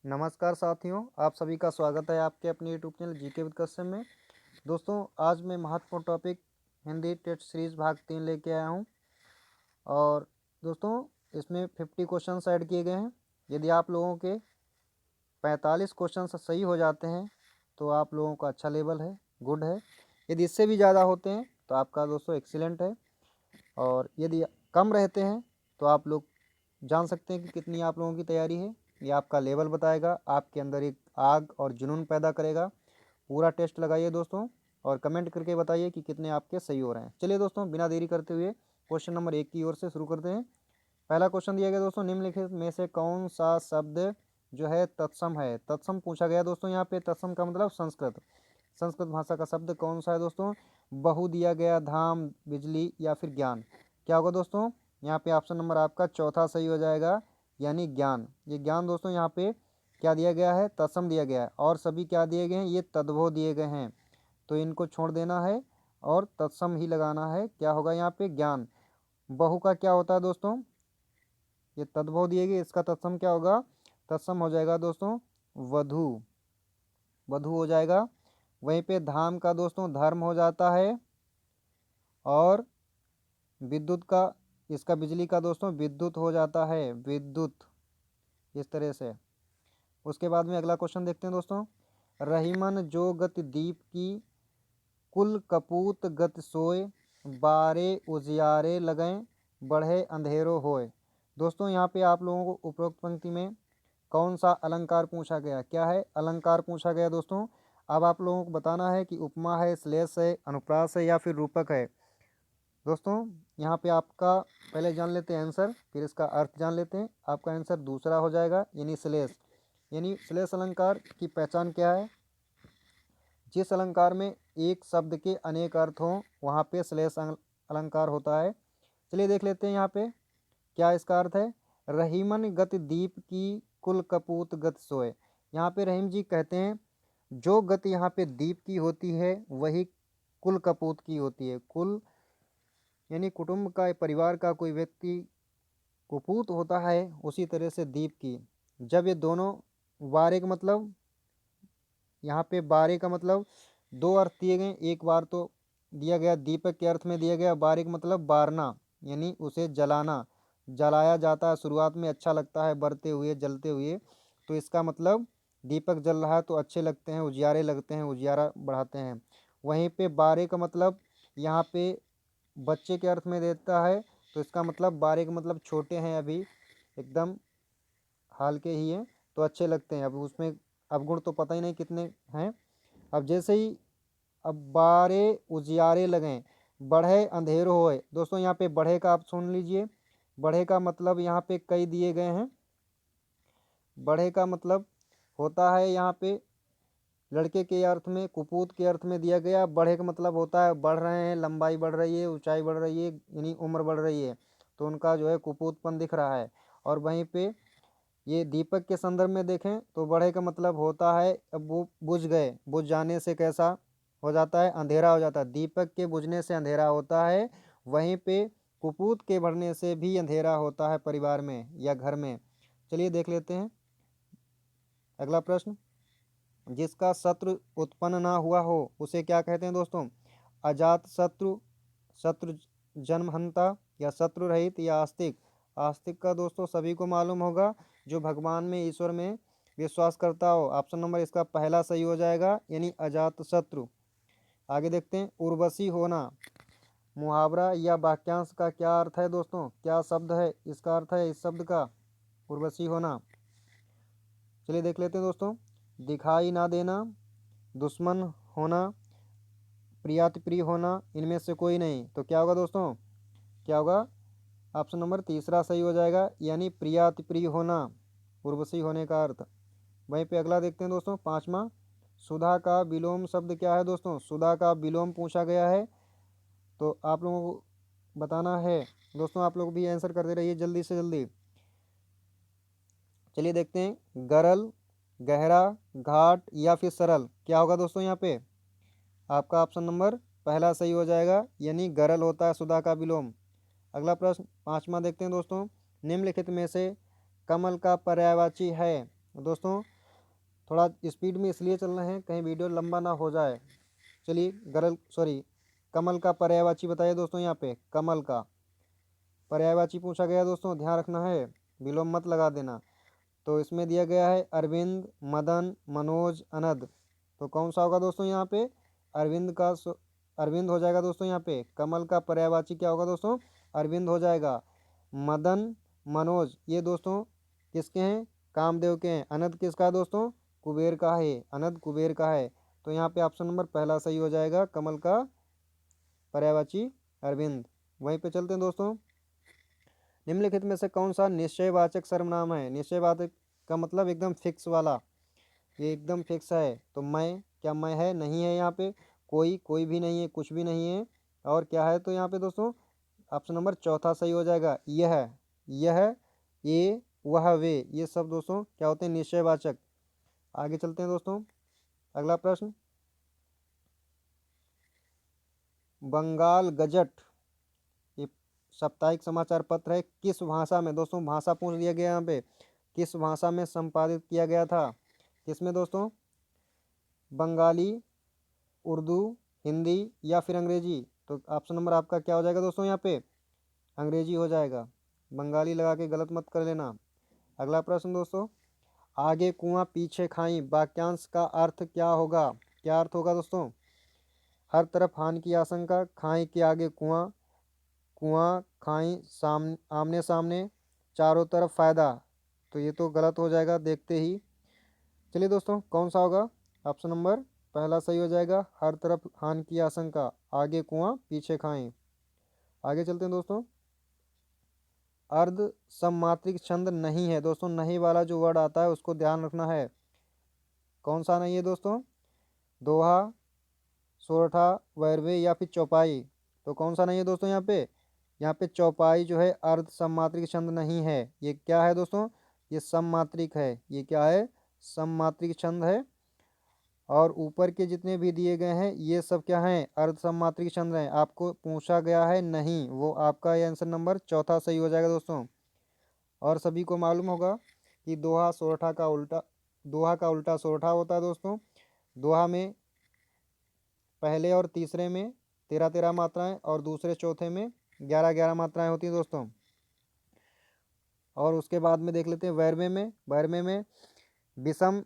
नमस्कार साथियों, आप सभी का स्वागत है आपके अपने YouTube channel GK with Kashyap में। दोस्तों, आज मैं महत्वपूर्ण टॉपिक हिंदी टेस्ट सीरीज भाग 3 लेके आया हूं। और दोस्तों, इसमें 50 क्वेश्चंस ऐड किए गए हैं। यदि आप लोगों के 45 क्वेश्चन सही हो जाते हैं तो आप लोगों का अच्छा लेवल है, गुड है। यदि इससे भी ज़्यादा होते हैं तो आपका दोस्तों एक्सीलेंट है। और यदि कम रहते हैं तो आप लोग जान सकते हैं कि कितनी आप लोगों की तैयारी है। ये आपका लेवल बताएगा, आपके अंदर एक आग और जुनून पैदा करेगा। पूरा टेस्ट लगाइए दोस्तों और कमेंट करके बताइए कि कितने आपके सही हो रहे हैं। चलिए दोस्तों, बिना देरी करते हुए क्वेश्चन नंबर 1 की ओर से शुरू करते हैं। पहला क्वेश्चन दिया गया दोस्तों, निम्नलिखित में से कौन सा शब्द जो है तत्सम है। तत्सम पूछा गया दोस्तों। यहाँ पे तत्सम का मतलब संस्कृत भाषा का शब्द कौन सा है दोस्तों। बहु दिया गया, धाम, बिजली या फिर ज्ञान। क्या होगा दोस्तों, यहाँ पे ऑप्शन नंबर आपका चौथा सही हो जाएगा, यानी ज्ञान। ये ज्ञान दोस्तों यहाँ पे क्या दिया गया है, तत्सम दिया गया है। और सभी क्या दिए गए हैं, ये तद्भव दिए गए हैं, तो इनको छोड़ देना है और तत्सम ही लगाना है। क्या होगा यहाँ पे, ज्ञान। बहु का क्या होता है दोस्तों, ये तद्भव दिए गए, इसका तत्सम क्या होगा, तत्सम हो जाएगा दोस्तों वधु, वधु हो जाएगा। वहीं पे धाम का दोस्तों धर्म हो जाता है। और विद्युत का, इसका बिजली का दोस्तों विद्युत हो जाता है, विद्युत, इस तरह से। उसके बाद में अगला क्वेश्चन देखते हैं दोस्तों। रहीमन जो गति दीप की, कुल कपूत गति सोए, बारे उजियारे लगें, बढ़े अंधेरो होए। दोस्तों यहाँ पे आप लोगों को उपरोक्त पंक्ति में कौन सा अलंकार पूछा गया, क्या है, अलंकार पूछा गया दोस्तों। अब आप लोगों को बताना है कि उपमा है, श्लेष है, अनुप्रास है या फिर रूपक है। दोस्तों यहाँ पे आपका पहले जान लेते हैं आंसर, फिर इसका अर्थ जान लेते हैं। आपका आंसर दूसरा हो जाएगा, यानी श्लेष। यानी श्लेष अलंकार की पहचान क्या है, जिस अलंकार में एक शब्द के अनेक अर्थ हों वहाँ पे श्लेष अलंकार होता है। चलिए देख लेते हैं यहाँ पे क्या इसका अर्थ है। रहीमन गति दीप की, कुल कपूत गति सोए। यहाँ पे रहीम जी कहते हैं जो गति यहाँ पे दीप की होती है वही कुल कपूत की होती है। कुल यानी कुटुंब का, परिवार का कोई व्यक्ति कुपूत होता है, उसी तरह से दीप की। जब ये दोनों, बारे का मतलब, यहाँ पे बारे का मतलब दो अर्थ दिए गए। एक बार तो दिया गया दीपक के अर्थ में दिया गया, बारे का मतलब बारना, यानी उसे जलाना, जलाया जाता है। शुरुआत में अच्छा लगता है, बरते हुए, जलते हुए, तो इसका मतलब दीपक जल रहा है तो अच्छे लगते हैं, उजियारे लगते हैं, उजियारा बढ़ाते हैं। वहीं पे बारे का मतलब यहाँ पे बच्चे के अर्थ में देता है, तो इसका मतलब बारे का मतलब छोटे हैं, अभी एकदम हाल के ही हैं, तो अच्छे लगते हैं। अब उसमें अवगुण तो पता ही नहीं कितने हैं। अब जैसे ही अब बारे उजियारे लगें, बढ़े अंधेरो होए। दोस्तों यहाँ पे बढ़े का आप सुन लीजिए। बढ़े का मतलब यहाँ पे कई दिए गए हैं। बढ़े का मतलब होता है यहाँ पे लड़के के अर्थ में, कुपूत के अर्थ में दिया गया। बढ़े का मतलब होता है बढ़ रहे हैं, लंबाई बढ़ रही है, ऊंचाई बढ़ रही है, यानी उम्र बढ़ रही है, तो उनका जो है कुपूतपन दिख रहा है। और वहीं पे ये दीपक के संदर्भ में देखें तो बढ़े का मतलब होता है अब वो बुझ गए, बुझ जाने से कैसा हो जाता है, अंधेरा हो जाता है। दीपक के बुझने से अंधेरा होता है, वहीं पे कुपूत के बढ़ने से भी अंधेरा होता है परिवार में या घर में। चलिए देख लेते हैं अगला प्रश्न। जिसका शत्रु उत्पन्न ना हुआ हो उसे क्या कहते हैं दोस्तों। अजात शत्रु, शत्रु जन्महंता, या शत्रु रहित, या आस्तिक। आस्तिक का दोस्तों सभी को मालूम होगा, जो भगवान में, ईश्वर में विश्वास करता हो। ऑप्शन नंबर इसका पहला सही हो जाएगा, यानी अजात शत्रु। आगे देखते हैं, उर्वशी होना मुहावरा या वाक्यांश का क्या अर्थ है दोस्तों, क्या शब्द है इसका अर्थ है इस शब्द का, उर्वशी होना। चलिए देख लेते हैं दोस्तों। दिखाई ना देना, दुश्मन होना, प्रियाति प्रिय होना, इनमें से कोई नहीं, तो क्या होगा दोस्तों, क्या होगा, ऑप्शन नंबर तीसरा सही हो जाएगा, यानी प्रियाति प्रिय होना, उर्वशी होने का अर्थ। वहीं पे अगला देखते हैं दोस्तों, पांचवा। सुधा का विलोम शब्द क्या है दोस्तों। सुधा का विलोम पूछा गया है, तो आप लोगों को बताना है दोस्तों। आप लोग भी आंसर करते रहिए जल्दी से जल्दी। चलिए देखते हैं, गरल, गहरा, घाट या फिर सरल। क्या होगा दोस्तों यहाँ पे, आपका ऑप्शन नंबर पहला सही हो जाएगा, यानी गरल होता है सुधा का विलोम। अगला प्रश्न पांचवा देखते हैं दोस्तों। निम्नलिखित में से कमल का पर्यायवाची है दोस्तों। थोड़ा स्पीड में इसलिए चल रहे हैं कहीं वीडियो लंबा ना हो जाए। चलिए कमल का पर्यायवाची बताइए दोस्तों। यहाँ पे कमल का पर्यायवाची पूछा गया दोस्तों, ध्यान रखना है, विलोम मत लगा देना। तो इसमें दिया गया है अरविंद, मदन, मनोज, अनद। तो कौन सा होगा दोस्तों यहाँ पे? अरविंद हो जाएगा दोस्तों। यहाँ पे कमल का पर्यायवाची क्या होगा दोस्तों? अरविंद हो जाएगा। मदन, मनोज ये दोस्तों किसके हैं? कामदेव के हैं। अनद किसका है दोस्तों? कुबेर का है। अनद कुबेर का है। तो यहाँ पे ऑप्शन नंबर पहला सही हो जाएगा, कमल का पर्यायवाची अरविंद। वहीं पे चलते हैं दोस्तों। निम्नलिखित में से कौन सा निश्चयवाचक सर्वनाम है? निश्चयवाचक का मतलब एकदम फिक्स वाला, ये एकदम फिक्स है। तो मैं, क्या मैं है? नहीं है यहाँ पे। कोई भी नहीं है, कुछ भी नहीं है। और क्या है तो यहाँ पे दोस्तों ऑप्शन नंबर चौथा सही हो जाएगा। यह, ये, वह, वे, ये सब दोस्तों क्या होते हैं? निश्चयवाचक। आगे चलते हैं दोस्तों। अगला प्रश्न, बंगाल गजट ये साप्ताहिक समाचार पत्र है, किस भाषा में? दोस्तों भाषा पूछ दिया गया यहाँ पे, किस भाषा में संपादित किया गया था? किसमें दोस्तों? बंगाली, उर्दू, हिंदी या फिर अंग्रेजी? तो ऑप्शन नंबर आपका क्या हो जाएगा दोस्तों? यहाँ पे अंग्रेजी हो जाएगा। बंगाली लगा के गलत मत कर लेना। अगला प्रश्न दोस्तों, आगे कुआं पीछे खाई वाक्यांश का अर्थ क्या होगा? क्या अर्थ होगा दोस्तों? हर तरफ हानि की आशंका, खाई के आगे कुआं, कुआं खाई आमने सामने, चारों तरफ फायदा। तो ये तो गलत हो जाएगा देखते ही। चलिए दोस्तों कौन सा होगा? ऑप्शन नंबर पहला सही हो जाएगा, हर तरफ हानि की आशंका, आगे कुआं पीछे खाई। आगे चलते हैं दोस्तों। अर्ध सममात्रिक छंद नहीं है दोस्तों, नहीं वाला जो वर्ड आता है उसको ध्यान रखना है। कौन सा नहीं है दोस्तों? दोहा, सोरठा, वैरवे या फिर चौपाई? तो कौन सा नहीं है दोस्तों? यहाँ पे चौपाई जो है अर्ध सममात्रिक छंद नहीं है। ये क्या है दोस्तों? ये सममात्रिक है। ये क्या है? सममात्रिक छंद है। और ऊपर के जितने भी दिए गए हैं ये सब क्या हैं? अर्ध सममात्रिक छंद हैं। आपको पूछा गया है नहीं, वो आपका ये आंसर नंबर चौथा सही हो जाएगा दोस्तों। और सभी को मालूम होगा कि दोहा का उल्टा सोरठा होता है दोस्तों। दोहा में पहले और तीसरे में 13-13 मात्राएं और दूसरे चौथे में 11-11 मात्राएं होती हैं दोस्तों। और उसके बाद में देख लेते हैं वैरमे में विषम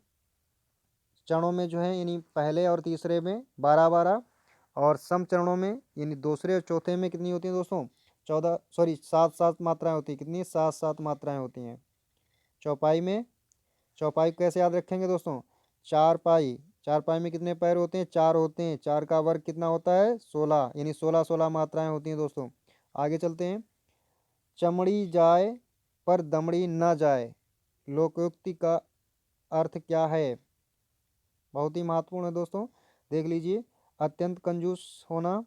चरणों में जो है यानी पहले और तीसरे में 12-12, और सम चरणों में यानी दूसरे और चौथे में कितनी होती हैं दोस्तों? 7-7 मात्राएं होती हैं। कितनी? 7-7 मात्राएं होती हैं। चौपाई कैसे याद रखेंगे दोस्तों? चार पाई में कितने पैर होते हैं? 4 होते हैं। 4 का वर्ग कितना होता है? 16, यानी 16-16 मात्राएं होती हैं दोस्तों। आगे चलते हैं। चमड़ी जाए पर दमड़ी न जाए, लोकोक्ति का अर्थ क्या है? बहुत ही महत्वपूर्ण है दोस्तों, देख लीजिए। अत्यंत कंजूस होना,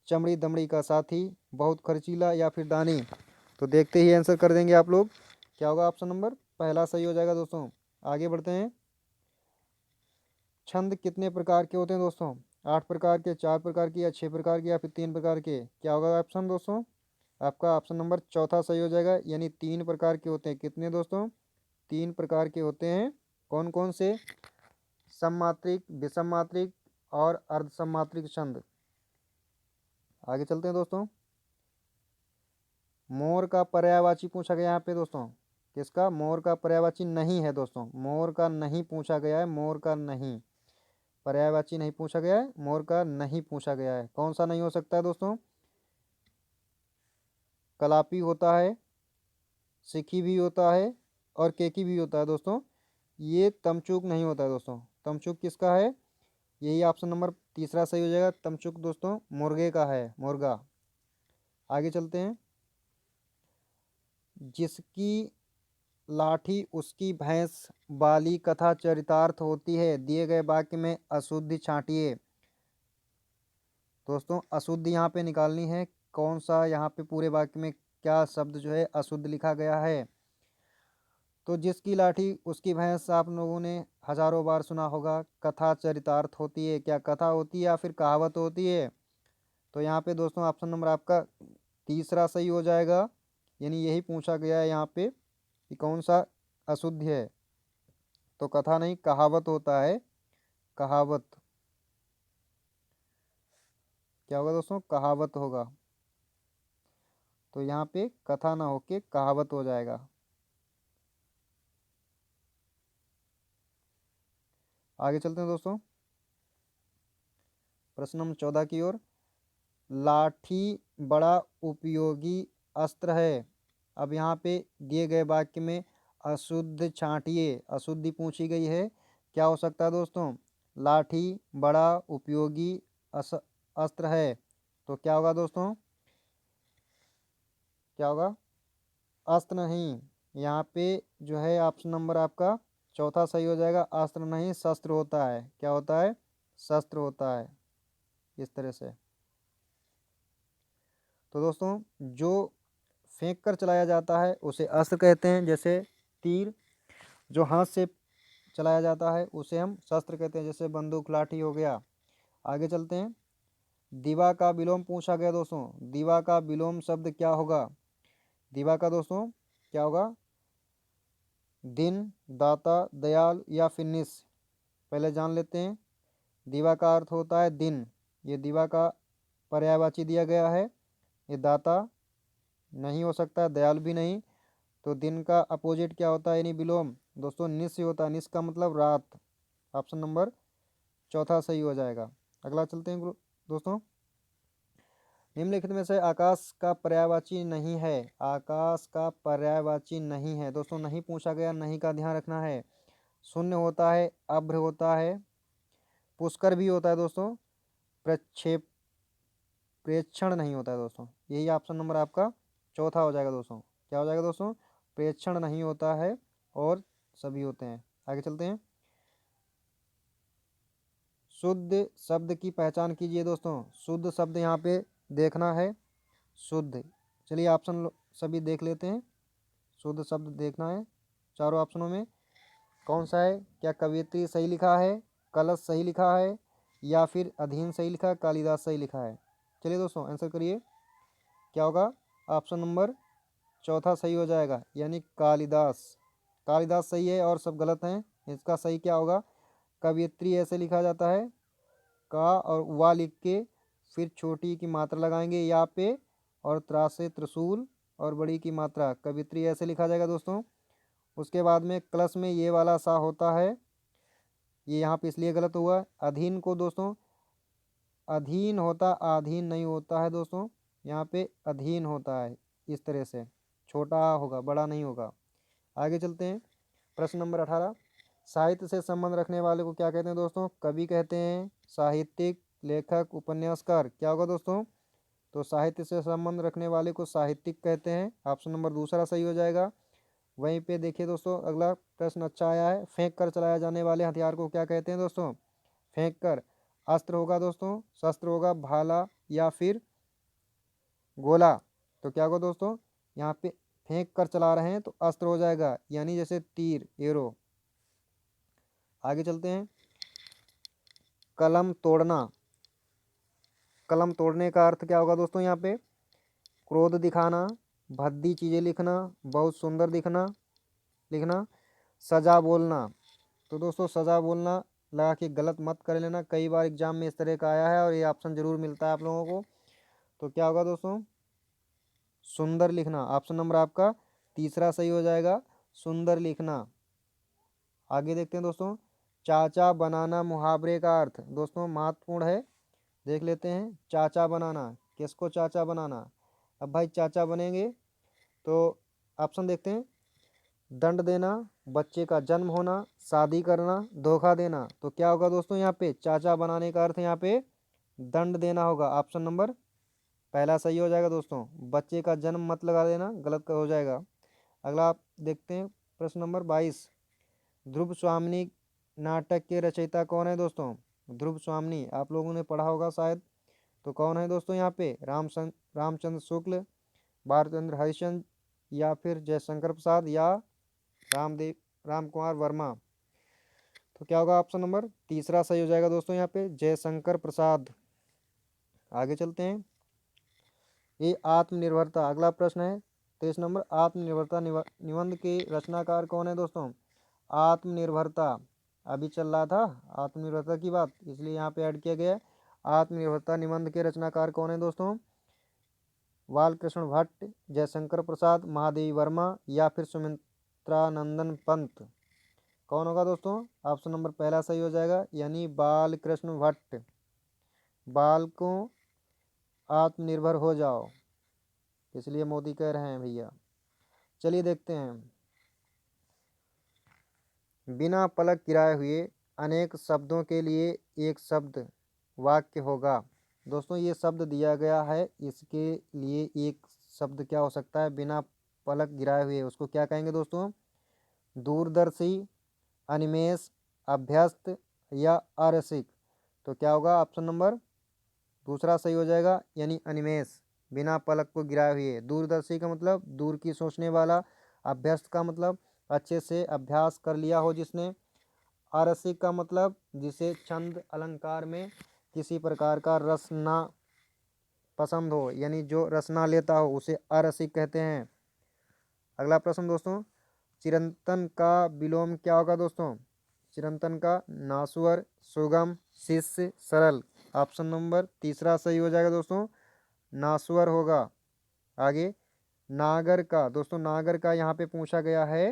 चमड़ी दमड़ी का साथी, बहुत खर्चीला या फिर दानी? तो देखते ही आंसर कर देंगे आप लोग। क्या होगा? ऑप्शन नंबर पहला सही हो जाएगा दोस्तों। आगे बढ़ते हैं। छंद कितने प्रकार के होते हैं दोस्तों? 8 प्रकार के, 4 प्रकार के, या 6 प्रकार के, या फिर 3 प्रकार के? क्या होगा ऑप्शन दोस्तों? आपका ऑप्शन नंबर चौथा सही हो जाएगा, यानी 3 प्रकार के होते हैं। कितने दोस्तों? 3 प्रकार के होते हैं। कौन कौन से? सममात्रिक, विषम मात्रिक और अर्ध सममात्रिक छंद। आगे चलते हैं दोस्तों। मोर का पर्यायवाची पूछा गया यहाँ पे दोस्तों। किसका? मोर का पर्यायवाची नहीं है दोस्तों। मोर का नहीं पूछा गया है। मोर का नहीं, पर्यायवाची नहीं पूछा गया है, मोर का नहीं पूछा गया है। कौन सा नहीं हो सकता है दोस्तों? कलापी होता है, सिखी भी होता है और केकी भी होता है दोस्तों। ये तमचूक नहीं होता है दोस्तों। तमचूक किसका है? यही ऑप्शन नंबर तीसरा सही हो जाएगा। तमचूक दोस्तों मुर्गे का है, मुर्गा। आगे चलते हैं। जिसकी लाठी उसकी भैंस बाली कथा चरितार्थ होती है, दिए गए वाक्य में अशुद्धि छांटिए। दोस्तों अशुद्ध यहाँ पे निकालनी है। कौन सा यहाँ पे पूरे वाक्य में क्या शब्द जो है अशुद्ध लिखा गया है? तो जिसकी लाठी उसकी भैंस आप लोगों ने हजारों बार सुना होगा। कथा चरितार्थ होती है, क्या कथा होती है या फिर कहावत होती है? तो यहाँ पे दोस्तों ऑप्शन नंबर आपका तीसरा सही हो जाएगा, यानी यही पूछा गया है यहाँ पे कि कौन सा अशुद्ध है। तो कथा नहीं कहावत होता है, कहावत। क्या होगा दोस्तों? कहावत होगा। तो यहाँ पे कथा ना होके कहावत हो जाएगा। आगे चलते हैं दोस्तों प्रश्न नंबर 14 की ओर। लाठी बड़ा उपयोगी अस्त्र है। अब यहाँ पे दिए गए वाक्य में अशुद्ध छांटिए, अशुद्धि पूछी गई है। क्या हो सकता है दोस्तों? लाठी बड़ा उपयोगी अस्त्र है। तो क्या होगा दोस्तों? क्या होगा? अस्त्र नहीं। यहाँ पे जो है ऑप्शन नंबर आपका चौथा सही हो जाएगा। अस्त्र नहीं शस्त्र होता है। क्या होता है? शस्त्र होता है। इस तरह से। तो दोस्तों जो फेंक कर चलाया जाता है उसे अस्त्र कहते हैं, जैसे तीर। जो हाथ से चलाया जाता है उसे हम शस्त्र कहते हैं, जैसे बंदूक लाठी हो गया। आगे चलते हैं। दिवा का विलोम पूछा गया दोस्तों। दिवा का विलोम शब्द क्या होगा? दिवा का दोस्तों क्या होगा? दिन, दाता, दयाल या फिनिश। पहले जान लेते हैं। दिवा का अर्थ होता है दिन। ये दिवा का पर्यायवाची दिया गया है। ये दाता नहीं हो सकता, दयाल भी नहीं। तो दिन का अपोजिट क्या होता है यानी विलोम? दोस्तों निश होता है। निश का मतलब रात। ऑप्शन नंबर चौथा सही हो जाएगा। अगला चलते हैं दोस्तों। निम्नलिखित में से आकाश का पर्यायवाची नहीं है। आकाश का पर्यायवाची नहीं है दोस्तों। नहीं पूछा गया, नहीं का ध्यान रखना है। शून्य होता है, अभ्र होता है, पुष्कर भी होता है दोस्तों, प्रक्षेप प्रेक्षण नहीं होता है दोस्तों। यही ऑप्शन नंबर आपका चौथा हो जाएगा दोस्तों। क्या हो जाएगा दोस्तों? प्रेक्षण नहीं होता है और सभी होते हैं। आगे चलते हैं। शुद्ध शब्द की पहचान कीजिए दोस्तों। शुद्ध शब्द यहाँ पे देखना है। शुद्ध, चलिए ऑप्शन सभी देख लेते हैं। शुद्ध शब्द देखना है चारों ऑप्शनों में कौन सा है। क्या कवियत्री सही लिखा है, कलश सही लिखा है, या फिर अधीन सही लिखा है, कालिदास सही लिखा है? चलिए दोस्तों आंसर करिए। क्या होगा? ऑप्शन नंबर चौथा सही हो जाएगा, यानी कालिदास। कालिदास सही है और सब गलत हैं। इसका सही क्या होगा? कवियत्री ऐसे लिखा जाता है, का और वा लिख के फिर छोटी की मात्रा लगाएंगे या पे, और त्रा से त्रिशूल और बड़ी की मात्रा। कवियत्री ऐसे लिखा जाएगा दोस्तों। उसके बाद में क्लस में ये वाला सा होता है, ये यहाँ पे इसलिए गलत हुआ। अधीन को दोस्तों अधीन होता, आधीन नहीं होता है दोस्तों। यहाँ पे अधीन होता है इस तरह से, छोटा होगा, बड़ा नहीं होगा। आगे चलते हैं। प्रश्न नंबर 18। साहित्य से संबंध रखने वाले को क्या कहते हैं दोस्तों? कवि कहते हैं, साहित्यिक, लेखक, उपन्यासकार। क्या होगा दोस्तों? तो साहित्य से संबंध रखने वाले को साहित्यिक कहते हैं। ऑप्शन नंबर दूसरा सही हो जाएगा। वहीं पे देखिए दोस्तों अगला प्रश्न अच्छा आया है। फेंक कर चलाया जाने वाले हथियार को क्या कहते हैं दोस्तों? फेंक कर। अस्त्र होगा दोस्तों, शस्त्र होगा, भाला या फिर गोला। तो क्या होगा दोस्तों? यहाँ पे फेंक कर चला रहे हैं तो अस्त्र हो जाएगा, यानी जैसे तीर, एरो। आगे चलते हैं। कलम तोड़ना। कलम तोड़ने का अर्थ क्या होगा दोस्तों? यहाँ पे क्रोध दिखाना, भद्दी चीज़ें लिखना, बहुत सुंदर दिखना लिखना, सजा बोलना। तो दोस्तों सजा बोलना लगा कि गलत मत कर लेना, कई बार एग्जाम में इस तरह का आया है और ये ऑप्शन जरूर मिलता है आप लोगों को। तो क्या होगा दोस्तों? सुंदर लिखना। ऑप्शन नंबर आपका तीसरा सही हो जाएगा, सुंदर लिखना। आगे देखते हैं दोस्तों। चाचा बनाना मुहावरे का अर्थ दोस्तों महत्वपूर्ण है, देख लेते हैं। चाचा बनाना, किसको चाचा बनाना? अब भाई चाचा बनेंगे तो ऑप्शन देखते हैं। दंड देना, बच्चे का जन्म होना, शादी करना, धोखा देना। तो क्या होगा दोस्तों? यहाँ पे चाचा बनाने का अर्थ यहाँ पे दंड देना होगा। ऑप्शन नंबर पहला सही हो जाएगा दोस्तों। बच्चे का जन्म मत लगा देना, गलत हो जाएगा। अगला आप देखते हैं प्रश्न नंबर 22। ध्रुव स्वामिनी नाटक के रचयिता कौन है दोस्तों? ध्रुव स्वामिनी आप लोगों ने पढ़ा होगा शायद। तो कौन है दोस्तों? यहाँ पे रामचंद्र शुक्ल, भारतेंद्र हरिश्चंद्र, या फिर जयशंकर प्रसाद, या रामदेव राम कुमार वर्मा। तो क्या होगा? ऑप्शन नंबर तीसरा सही हो जाएगा दोस्तों, यहाँ पे जयशंकर प्रसाद। आगे चलते हैं। ये आत्मनिर्भरता अगला प्रश्न है। 23 नंबर। आत्मनिर्भरता निबंध के रचनाकार कौन है दोस्तों? आत्मनिर्भरता, अभी चल रहा था आत्मनिर्भरता की बात, इसलिए यहाँ पे ऐड किया गया है। आत्मनिर्भरता निबंध के रचनाकार कौन है दोस्तों? बालकृष्ण भट्ट, जयशंकर प्रसाद, महादेवी वर्मा या फिर सुमित्रानंदन पंत। कौन होगा दोस्तों? ऑप्शन नंबर पहला सही हो जाएगा, यानी बालकृष्ण भट्ट। बालकों आत्मनिर्भर हो जाओ, इसलिए मोदी कह रहे हैं भैया। चलिए देखते हैं। बिना पलक गिराए हुए अनेक शब्दों के लिए एक शब्द वाक्य होगा। दोस्तों ये शब्द दिया गया है, इसके लिए एक शब्द क्या हो सकता है? बिना पलक गिराए हुए, उसको क्या कहेंगे दोस्तों? दूरदर्शी, अनिमेष, अभ्यस्त या अरसिक। तो क्या होगा? ऑप्शन नंबर दूसरा सही हो जाएगा, यानी अनिमेष। बिना पलक को गिराए हुए। दूरदर्शी का मतलब दूर की सोचने वाला, अभ्यस्त का मतलब अच्छे से अभ्यास कर लिया हो जिसने, अरसिक का मतलब जिसे छंद अलंकार में किसी प्रकार का रस ना पसंद हो, यानी जो रस ना लेता हो उसे अरसिक कहते हैं। अगला प्रश्न दोस्तों, चिरंतन का विलोम क्या होगा दोस्तों? चिरंतन का नासवर, सुगम, शिष्य, सरल। ऑप्शन नंबर तीसरा सही हो जाएगा दोस्तों, नासवर होगा। आगे नागर का, दोस्तों नागर का यहाँ पे पूछा गया है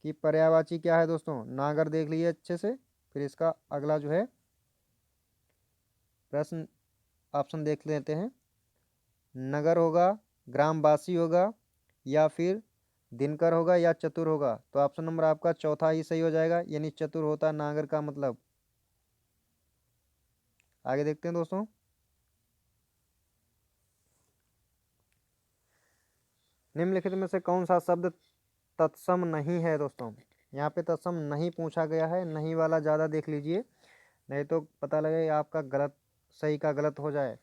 कि पर्यायवाची क्या है दोस्तों? नागर देख लीजिए अच्छे से, फिर इसका अगला जो है प्रश्न ऑप्शन देख लेते हैं। नगर होगा, ग्रामवासी होगा, या फिर दिनकर होगा, या चतुर होगा। तो ऑप्शन नंबर आपका चौथा ही सही हो जाएगा, यानी चतुर होता है नागर का मतलब। आगे देखते हैं दोस्तों। निम्नलिखित में से कौन सा शब्द तत्सम नहीं है दोस्तों? यहाँ पे तत्सम नहीं पूछा गया है, नहीं वाला ज़्यादा देख लीजिए, नहीं तो पता लगे आपका गलत सही का गलत हो जाए।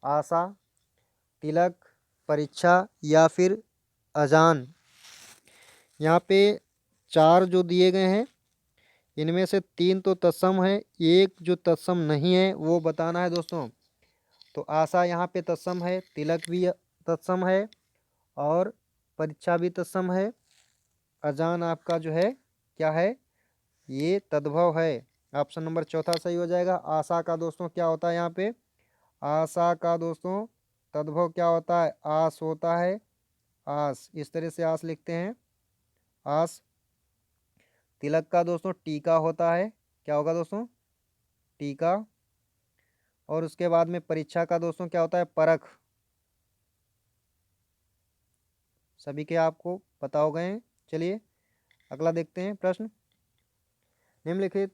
आशा, तिलक, परीक्षा या फिर अजान। यहाँ पे चार जो दिए गए हैं, इनमें से तीन तो तत्सम है, एक जो तत्सम नहीं है वो बताना है दोस्तों। तो आशा यहाँ पे तत्सम है, तिलक भी तत्सम है, और परीक्षा भी तत्सम है। अजान आपका जो है क्या है? ये तद्भव है। ऑप्शन नंबर चौथा सही हो जाएगा। आशा का दोस्तों क्या होता है यहाँ पे? आशा का दोस्तों तद्भव क्या होता है? आस होता है, आस, इस तरह से आस लिखते हैं, आस। तिलक का दोस्तों टीका होता है, क्या होगा दोस्तों? टीका। और उसके बाद में परीक्षा का दोस्तों क्या होता है? परख। सभी के आपको पता हो गए हैं। चलिए अगला देखते हैं प्रश्न। निम्नलिखित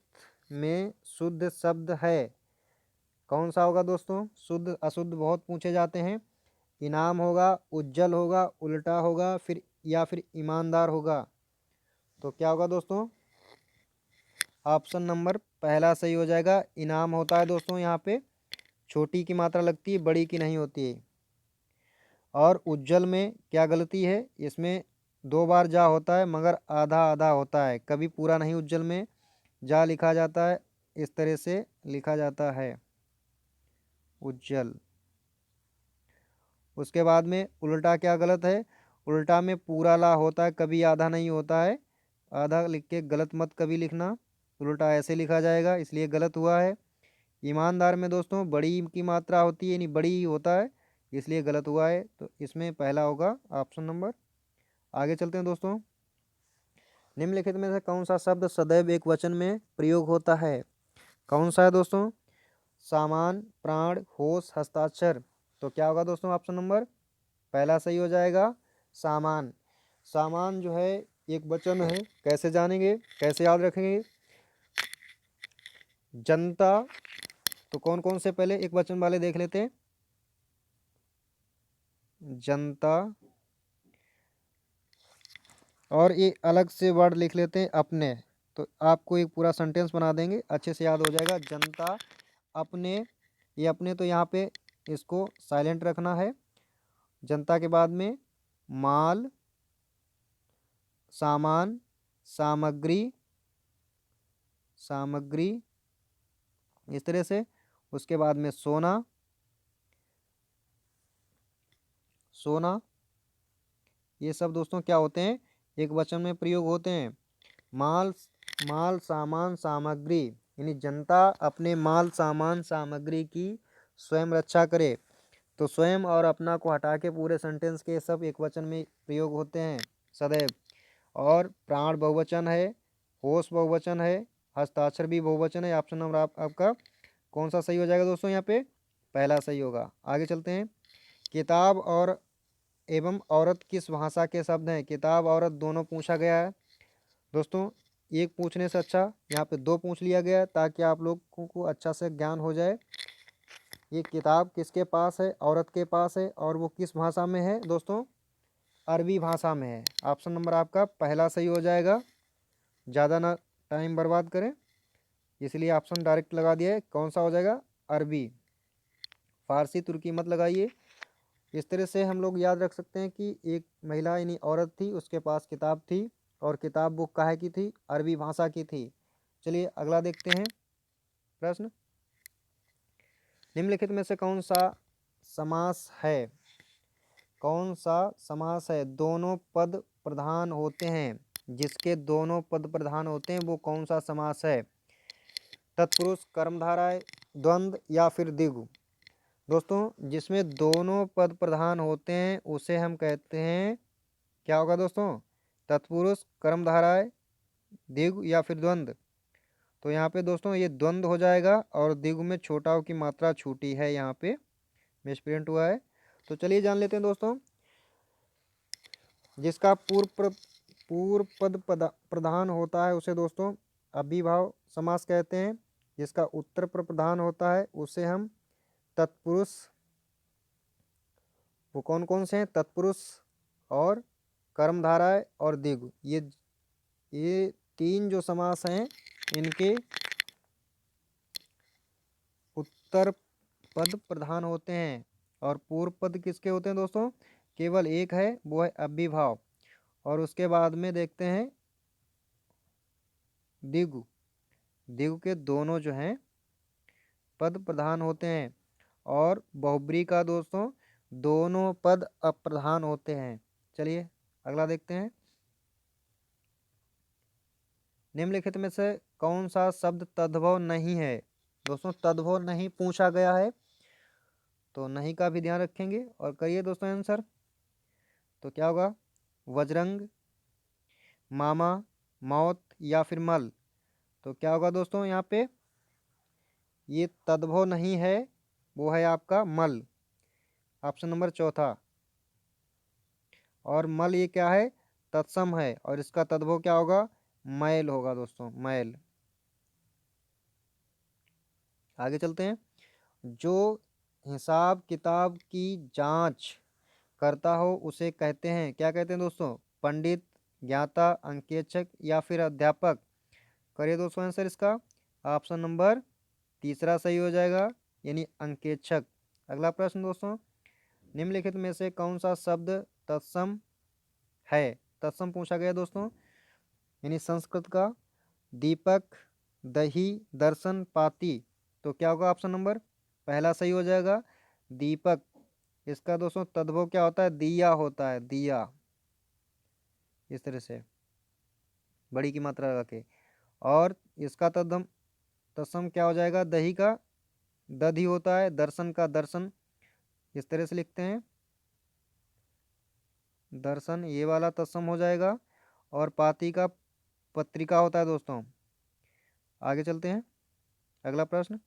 में शुद्ध शब्द है, कौन सा होगा दोस्तों? शुद्ध अशुद्ध बहुत पूछे जाते हैं। इनाम होगा, उज्जवल होगा, उल्टा होगा, फिर या फिर ईमानदार होगा। तो क्या होगा दोस्तों? ऑप्शन नंबर पहला सही हो जाएगा, इनाम होता है दोस्तों। यहाँ पे छोटी की मात्रा लगती है, बड़ी की नहीं होती है। और उज्जवल में क्या गलती है? इसमें दो बार जा होता है, मगर आधा आधा होता है, कभी पूरा नहीं उज्जवल में जा लिखा जाता है, इस तरह से लिखा जाता है उज्जवल। उसके बाद में उल्टा क्या गलत है? उल्टा में पूरा ला होता है, कभी आधा नहीं होता है। आधा लिख के गलत मत कभी लिखना, उल्टा ऐसे लिखा जाएगा, इसलिए गलत हुआ है। ईमानदार में दोस्तों बड़ी की मात्रा होती है, यानी बड़ी ही होता है, इसलिए गलत हुआ है। तो इसमें पहला होगा ऑप्शन नंबर। आगे चलते हैं दोस्तों। निम्नलिखित में से कौन सा शब्द सदैव एक वचन में प्रयोग होता है? कौन सा है दोस्तों? सामान, प्राण, होश, हस्ताक्षर। तो क्या होगा दोस्तों? ऑप्शन नंबर पहला सही हो जाएगा, सामान। सामान जो है एक वचन है, कैसे जानेंगे, कैसे याद रखेंगे? जनता, तो कौन कौन से पहले एक वचन वाले देख लेते हैं। जनता, और ये अलग से वर्ड लिख लेते हैं, अपने। तो आपको एक पूरा सेंटेंस बना देंगे, अच्छे से याद हो जाएगा। जनता, अपने। ये अपने तो यहाँ पे इसको साइलेंट रखना है। जनता के बाद में माल, सामान, सामग्री, सामग्री, इस तरह से। उसके बाद में सोना, सोना। ये सब दोस्तों क्या होते हैं? एक वचन में प्रयोग होते हैं। माल माल सामान सामग्री, यानी जनता अपने माल सामान सामग्री की स्वयं रक्षा करे। तो स्वयं और अपना को हटा के पूरे सेंटेंस के सब एक वचन में प्रयोग होते हैं सदैव। और प्राण बहुवचन है, होश बहुवचन है, हस्ताक्षर भी बहुवचन है। ऑप्शन नंबर आपका कौन सा सही हो जाएगा दोस्तों? यहाँ पे पहला सही होगा। आगे चलते हैं। किताब और एवं औरत किस भाषा के शब्द हैं? किताब औरत दोनों पूछा गया है दोस्तों। एक पूछने से अच्छा यहाँ पे दो पूछ लिया गया है, ताकि आप लोगों को अच्छा से ज्ञान हो जाए। ये किताब किसके पास है? औरत के पास है। और वो किस भाषा में है दोस्तों? अरबी भाषा में है। ऑप्शन नंबर आपका पहला सही हो जाएगा। ज़्यादा ना टाइम बर्बाद करें, इसलिए ऑप्शन डायरेक्ट लगा दिया है। कौन सा हो जाएगा? अरबी। फारसी तुर्की मत लगाइए। इस तरह से हम लोग याद रख सकते हैं कि एक महिला यानी औरत थी, उसके पास किताब थी, और किताब वो काहे की थी? अरबी भाषा की थी। चलिए अगला देखते हैं प्रश्न। निम्नलिखित में से कौन सा समास है? कौन सा समास है दोनों पद प्रधान होते हैं? जिसके दोनों पद प्रधान होते हैं वो कौन सा समास है? तत्पुरुष, कर्मधारय, द्वंद्व या फिर द्विगु? दोस्तों जिसमें दोनों पद प्रधान होते हैं उसे हम कहते हैं, क्या होगा दोस्तों? तत्पुरुष, कर्मधारय, द्विगु या फिर द्वंद्व? तो यहाँ पे दोस्तों ये द्वंद्व हो जाएगा, और द्विगु में छोटा की मात्रा छूटी है, यहाँ पे मिसप्रिंट हुआ है। तो चलिए जान लेते हैं दोस्तों। जिसका पूर्व पद प्रधान होता है उसे दोस्तों अभिभाव समास कहते हैं। जिसका उत्तर पद प्रधान होता है उसे हम तत्पुरुष, वो कौन कौन से हैं? तत्पुरुष और कर्मधारय और द्विगु, ये तीन जो समास हैं इनके उत्तर पद प्रधान होते हैं। और पूर्व पद किसके होते हैं दोस्तों? केवल एक है, वो है अभिभाव। और उसके बाद में देखते हैं द्विगु। द्विगु के दोनों जो हैं पद प्रधान होते हैं। और बहुब्री का दोस्तों दोनों पद अप्रधान होते हैं। चलिए अगला देखते हैं। निम्नलिखित में से कौन सा शब्द तद्भव नहीं है? दोस्तों तद्भव नहीं पूछा गया है, तो नहीं का भी ध्यान रखेंगे और करिए दोस्तों आंसर। तो क्या होगा? वज्रंग, मामा, मौत या फिर मल? तो क्या होगा दोस्तों? यहाँ पे ये तद्भव नहीं है, वो है आपका मल। ऑप्शन नंबर चौथा। और मल ये क्या है? तत्सम है, और इसका तद्भव क्या होगा? मैल होगा दोस्तों, मैल। आगे चलते हैं। जो हिसाब किताब की जांच करता हो उसे कहते हैं, क्या कहते हैं दोस्तों? पंडित, ज्ञाता, अंकेक्षक या फिर अध्यापक? करिए दोस्तों आंसर इसका। ऑप्शन नंबर तीसरा सही हो जाएगा, यानी अंकेक्षक। अगला प्रश्न दोस्तों। निम्नलिखित में से कौन सा शब्द तत्सम है? तत्सम पूछा गया दोस्तों, यानी संस्कृत का। दीपक, दही, दर्शन, पाती? तो क्या होगा? ऑप्शन नंबर पहला सही हो जाएगा, दीपक। इसका दोस्तों तद्भव क्या होता है? दिया होता है, दिया। इस तरह से बड़ी की मात्रा लगा के। और इसका तत्सम क्या हो जाएगा? दही का दधि होता है, दर्शन का दर्शन। इस तरह से लिखते हैं, दर्शन ये वाला तत्सम हो जाएगा। और पाती का पत्रिका होता है दोस्तों। आगे चलते हैं। अगला प्रश्न।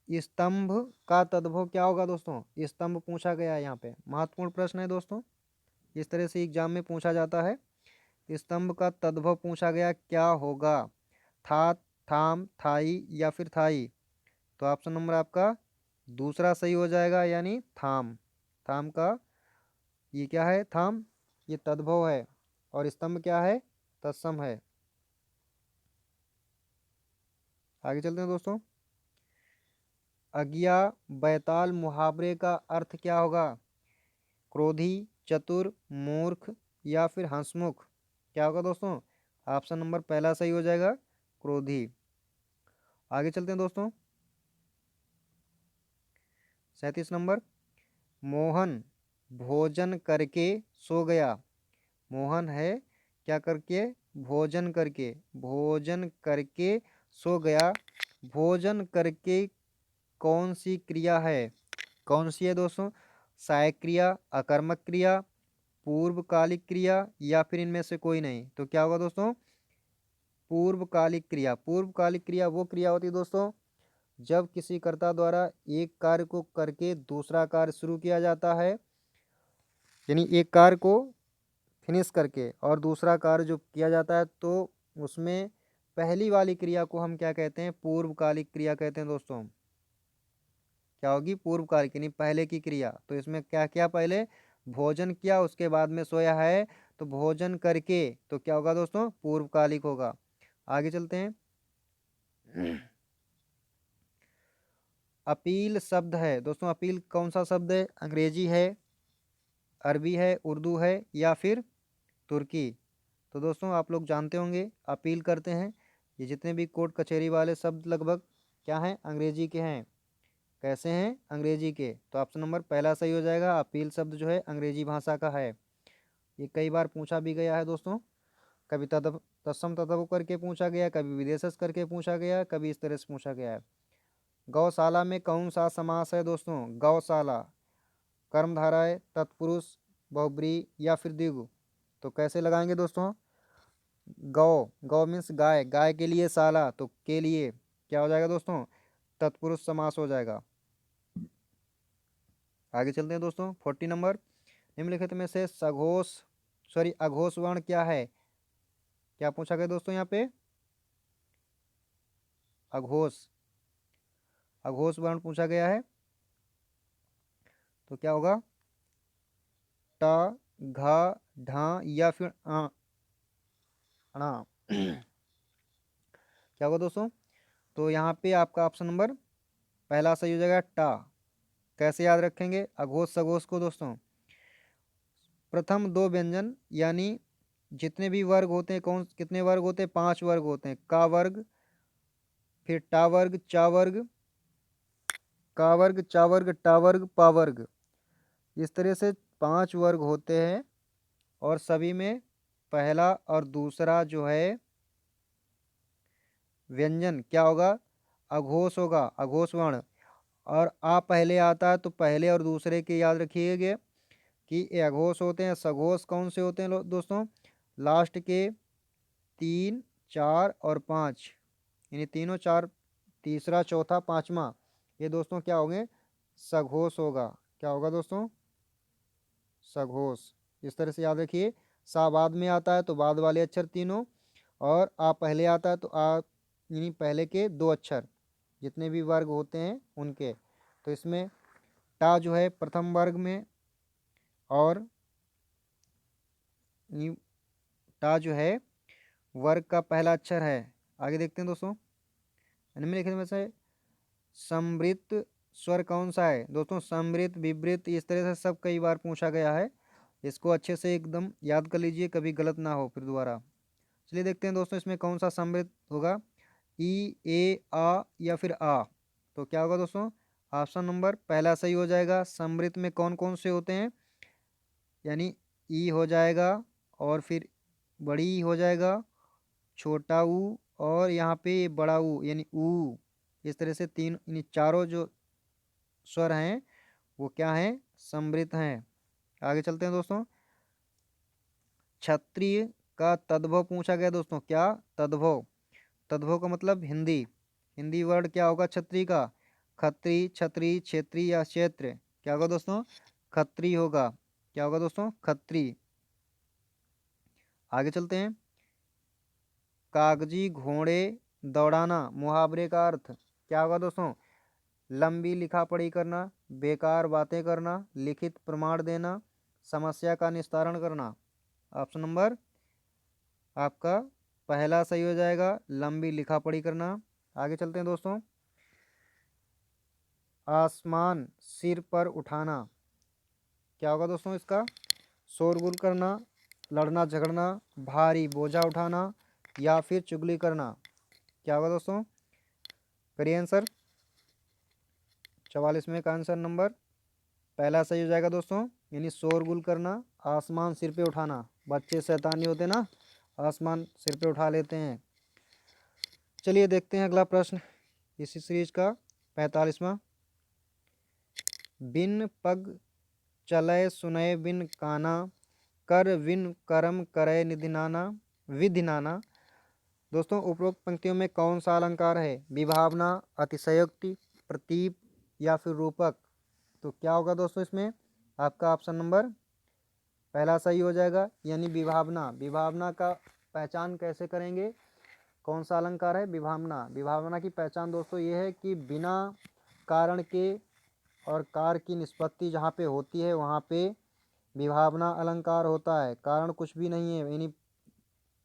स्तंभ का तद्भव क्या होगा दोस्तों? स्तंभ पूछा गया है, यहाँ पे महत्वपूर्ण प्रश्न है दोस्तों। इस तरह से एग्जाम में पूछा जाता है। स्तंभ का तद्भव पूछा गया, क्या होगा? था, थाम, थाई या फिर थाई? तो ऑप्शन नंबर आपका दूसरा सही हो जाएगा, यानी थाम। थाम का ये क्या है? थाम ये तद्भव है, और स्तंभ क्या है? तत्सम है। आगे चलते हैं दोस्तों। अज्ञा बैताल मुहावरे का अर्थ क्या होगा? क्रोधी, चतुर, मूर्ख या फिर हंसमुख? क्या होगा दोस्तों? ऑप्शन नंबर पहला सही हो जाएगा, क्रोधी। आगे चलते हैं दोस्तों। 37 नंबर। मोहन भोजन करके सो गया। मोहन है क्या करके? भोजन करके, भोजन करके सो गया। भोजन करके कौन सी क्रिया है? कौन सी है दोस्तों? सहायक क्रिया, अकर्मक क्रिया, पूर्वकालिक क्रिया या फिर इनमें से कोई नहीं। तो क्या होगा दोस्तों? पूर्वकालिक क्रिया। पूर्वकालिक क्रिया वो क्रिया होती है दोस्तों जब किसी कर्ता द्वारा एक कार्य को करके दूसरा कार्य शुरू किया जाता है, यानी एक कार्य को फिनिश करके और दूसरा कार्य जो किया जाता है, तो उसमें पहली वाली क्रिया को हम क्या कहते हैं? पूर्वकालिक क्रिया कहते हैं दोस्तों। क्या होगी? पूर्वकालिक, यानी पहले की क्रिया। तो इसमें क्या किया? पहले भोजन किया, उसके बाद में सोया है, तो भोजन करके तो क्या होगा दोस्तों? पूर्वकालिक होगा। आगे चलते हैं। अपील शब्द है दोस्तों, अपील कौन सा शब्द है? अंग्रेजी है, अरबी है, उर्दू है या फिर तुर्की? तो दोस्तों आप लोग जानते होंगे अपील करते हैं, ये जितने भी कोर्ट कचहरी वाले शब्द लगभग क्या हैं? अंग्रेजी के हैं। कैसे हैं? अंग्रेजी के। तो ऑप्शन नंबर पहला सही हो जाएगा। अपील शब्द जो है अंग्रेजी भाषा का है। ये कई बार पूछा भी गया है दोस्तों, कभी तत्सम तद्भव करके पूछा गया, कभी विदेशस करके पूछा गया, कभी इस तरह से पूछा गया है। गौशाला में कौन सा समास है दोस्तों? गौशाला कर्मधारय है, तत्पुरुष, बहुब्रीहि या फिर द्विगु? तो कैसे लगाएंगे दोस्तों? गौ, गौ मीन्स गाय, गाय के लिए शाला, तो के लिए क्या हो जाएगा दोस्तों? तत्पुरुष समास हो जाएगा। आगे चलते हैं दोस्तों। 40 नंबर, निम्नलिखित में से अघोष वर्ण क्या है? क्या पूछा गया दोस्तों यहाँ पे? अघोष, अघोष वर्ण पूछा गया है। तो क्या होगा? ट, घ, ढ या फिर अणा? क्या होगा दोस्तों? तो यहाँ पे आपका ऑप्शन नंबर पहला सही हो जाएगा, टा। कैसे याद रखेंगे अघोष सघोष को दोस्तों? प्रथम दो व्यंजन यानी जितने भी वर्ग होते हैं, कौन कितने वर्ग होते हैं? 5 वर्ग होते हैं। का वर्ग, फिर टा वर्ग, चा वर्ग, का वर्ग, चा वर्ग, टा वर्ग, पा वर्ग। इस तरह से 5 वर्ग होते हैं और सभी में पहला और दूसरा जो है व्यंजन क्या होगा? अघोष होगा, अघोष वर्ण। और आ पहले आता है तो पहले और दूसरे के याद रखिएगा कि ये अघोष होते हैं। सघोष कौन से होते हैं दोस्तों? लास्ट के 3, 4 और 5, यानी तीनों चार, तीसरा चौथा पांचवा, ये दोस्तों क्या होंगे? सघोष होगा। क्या होगा दोस्तों? सघोष। इस तरह से याद रखिए। सा बाद में आता है तो बाद वाले अक्षर तीनों, और आ पहले आता है तो आ यानी पहले के 2 अक्षर जितने भी वर्ग होते हैं उनके। तो इसमें टा जो है प्रथम वर्ग में, और टा जो है वर्ग का पहला अक्षर है। आगे देखते हैं दोस्तों। निम्नलिखित में से समृत स्वर कौन सा है दोस्तों? समृत, विवृत, इस तरह से सब कई बार पूछा गया है। इसको अच्छे से एकदम याद कर लीजिए, कभी गलत ना हो फिर दोबारा। चलिए देखते हैं दोस्तों इसमें कौन सा समृत होगा? ई, ए, आ या फिर आ? तो क्या होगा दोस्तों? ऑप्शन नंबर पहला सही हो जाएगा। समृत में कौन कौन से होते हैं? यानी ई हो जाएगा, और फिर बड़ी ई हो जाएगा, छोटा ऊ, और यहाँ पे बड़ा ऊ यानी ऊ। इस तरह से तीन यानी चारों जो स्वर हैं वो क्या हैं? समृत हैं। आगे चलते हैं दोस्तों। क्षत्रिय का तद्भव पूछा गया दोस्तों। क्या? तद्भव। तद्भव का मतलब हिंदी, हिंदी वर्ड क्या होगा क्षत्रिय का? खत्री, छत्री, क्षेत्री या क्षेत्र? क्या होगा दोस्तों? खत्री होगा। क्या होगा दोस्तों? खत्री। आगे चलते हैं। कागजी घोड़े दौड़ाना, मुहावरे का अर्थ क्या होगा दोस्तों? लंबी लिखा पढ़ी करना, बेकार बातें करना, लिखित प्रमाण देना, समस्या का निस्तारण करना। ऑप्शन नंबर आपका पहला सही हो जाएगा, लंबी लिखा पढ़ी करना। आगे चलते हैं दोस्तों। आसमान सिर पर उठाना, क्या होगा दोस्तों इसका? शोरगुल करना, लड़ना झगड़ना, भारी बोझा उठाना या फिर चुगली करना? क्या होगा दोस्तों? करिए आंसर। 44 में का आंसर नंबर पहला सही हो जाएगा दोस्तों, यानी शोरगुल करना, आसमान सिर पे उठाना। बच्चे शैतानी होते ना, आसमान सिर पे उठा लेते हैं। चलिए देखते हैं अगला प्रश्न इसी सीरीज का 45वां। बिन पग चलय सुनय बिन काना, कर विन करम करय निधिनाना विधिनाना। दोस्तों उपरोक्त पंक्तियों में कौन सा अलंकार है? विभावना, अतिशयोक्ति, प्रतीप या फिर रूपक। तो क्या होगा दोस्तों इसमें? आपका ऑप्शन नंबर पहला सही हो जाएगा, यानी विभावना। विभावना का पहचान कैसे करेंगे? कौन सा अलंकार है? विभावना। विभावना की पहचान दोस्तों ये है कि बिना कारण के और कार की निष्पत्ति जहाँ पे होती है वहाँ पे विभावना अलंकार होता है। कारण कुछ भी नहीं है, यानी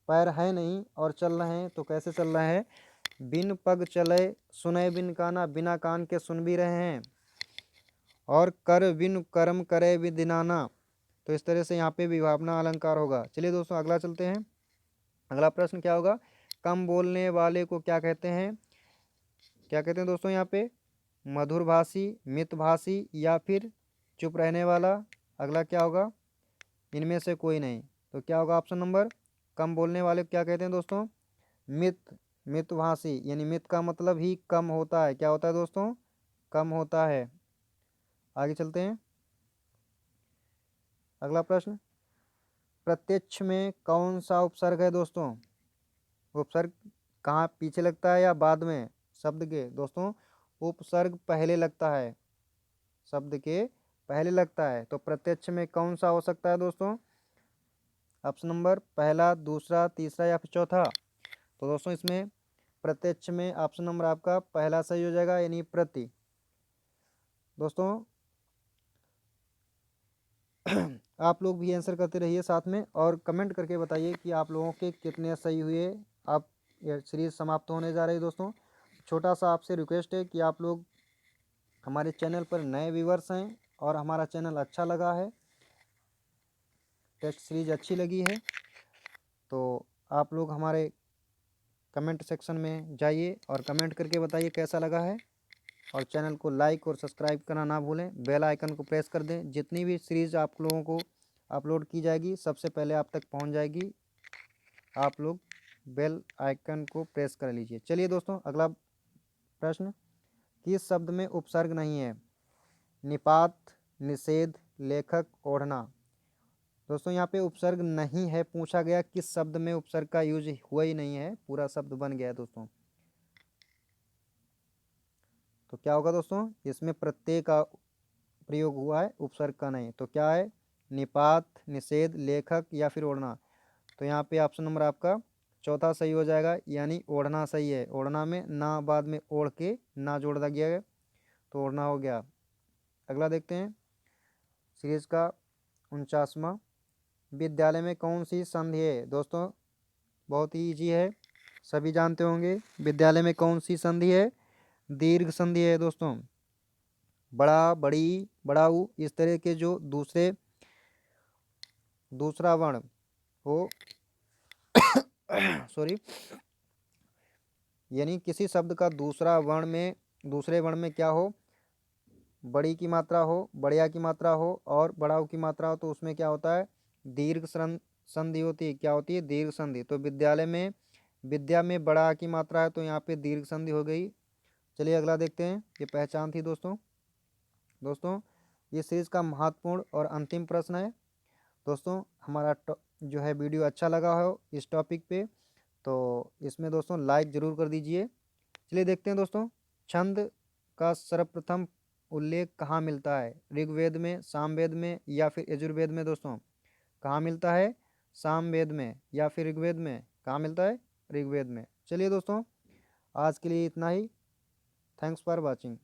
पैर है नहीं और चल रहे हैं, तो कैसे चल रहे हैं? बिन पग चले सुनय बिन काना, बिना कान के सुन भी रहे हैं। और कर बिन कर्म करे विदिनाना, तो इस तरह से यहाँ पे विभावना अलंकार होगा। चलिए दोस्तों अगला चलते हैं। अगला प्रश्न क्या होगा? कम बोलने वाले को क्या कहते हैं? क्या कहते हैं दोस्तों यहाँ पे? मधुरभाषी, मितभाषी या फिर चुप रहने वाला। अगला क्या होगा? इनमें से कोई नहीं। तो क्या होगा ऑप्शन नंबर? कम बोलने वाले को क्या कहते हैं दोस्तों? मितभाषी, यानी मित का मतलब ही कम होता है। क्या होता है दोस्तों? कम होता है। आगे चलते हैं। अगला प्रश्न, प्रत्यक्ष में कौन सा उपसर्ग है दोस्तों? उपसर्ग कहाँ पीछे लगता है या बाद में शब्द के? दोस्तों उपसर्ग पहले लगता है, शब्द के पहले लगता है। तो प्रत्यक्ष में कौन सा हो सकता है दोस्तों? ऑप्शन नंबर पहला, दूसरा, तीसरा या फिर चौथा। तो दोस्तों इसमें प्रत्यक्ष में ऑप्शन नंबर आपका पहला सही हो जाएगा, यानी प्रति। दोस्तों आप लोग भी आंसर करते रहिए साथ में, और कमेंट करके बताइए कि आप लोगों के कितने सही हुए। आप ये सीरीज समाप्त होने जा रही है दोस्तों। छोटा सा आपसे रिक्वेस्ट है कि आप लोग हमारे चैनल पर नए व्यूवर्स हैं और हमारा चैनल अच्छा लगा है, टेस्ट सीरीज अच्छी लगी है, तो आप लोग हमारे कमेंट सेक्शन में जाइए और कमेंट करके बताइए कैसा लगा है। और चैनल को लाइक और सब्सक्राइब करना ना भूलें, बेल आइकन को प्रेस कर दें। जितनी भी सीरीज़ आप लोगों को अपलोड की जाएगी सबसे पहले आप तक पहुंच जाएगी। आप लोग बेल आइकन को प्रेस कर लीजिए। चलिए दोस्तों अगला प्रश्न, किस शब्द में उपसर्ग नहीं है? निपात, निषेध, लेखक, ओढ़ना। दोस्तों यहाँ पे उपसर्ग नहीं है पूछा गया, किस शब्द में उपसर्ग का यूज हुआ ही नहीं है, पूरा शब्द बन गया है दोस्तों। तो क्या होगा दोस्तों? इसमें प्रत्यय का प्रयोग हुआ है, उपसर्ग का नहीं। तो क्या है? निपात, निषेध, लेखक या फिर ओढ़ना। तो यहाँ पे ऑप्शन नंबर आपका चौथा सही हो जाएगा, यानी ओढ़ना सही है। ओढ़ना में ना बाद में ओढ़ के ना जोड़ दिया गया है, तो ओढ़ना हो गया। अगला देखते हैं सीरीज का 49वां। विद्यालय में कौन सी संधि है? दोस्तों बहुत ही ईजी है, सभी जानते होंगे। विद्यालय में कौन सी संधि है? दीर्घ संधि है दोस्तों। बड़ा, बड़ी, बड़ाऊ, इस तरह के जो दूसरा वर्ण हो सॉरी, यानी किसी शब्द का दूसरे वर्ण में क्या हो? बड़ी की मात्रा हो, बढ़िया की मात्रा हो और बड़ाऊ की मात्रा हो, तो उसमें क्या होता है? दीर्घ संधि होती है। क्या होती है? दीर्घ संधि। तो विद्यालय में विद्या में बड़ा की मात्रा है, तो यहाँ पे दीर्घ संधि हो गई। चलिए अगला देखते हैं। ये पहचान थी दोस्तों ये सीरीज का महत्वपूर्ण और अंतिम प्रश्न है। दोस्तों हमारा जो है वीडियो अच्छा लगा हो इस टॉपिक पे, तो इसमें दोस्तों लाइक ज़रूर कर दीजिए। चलिए देखते हैं दोस्तों, छंद का सर्वप्रथम उल्लेख कहाँ मिलता है? ऋग्वेद में, सामवेद में या फिर यजुर्वेद में? दोस्तों कहाँ मिलता है? सामवेद में या फिर ऋग्वेद में? कहाँ मिलता है? ऋग्वेद में। चलिए दोस्तों आज के लिए इतना ही। Thanks for watching.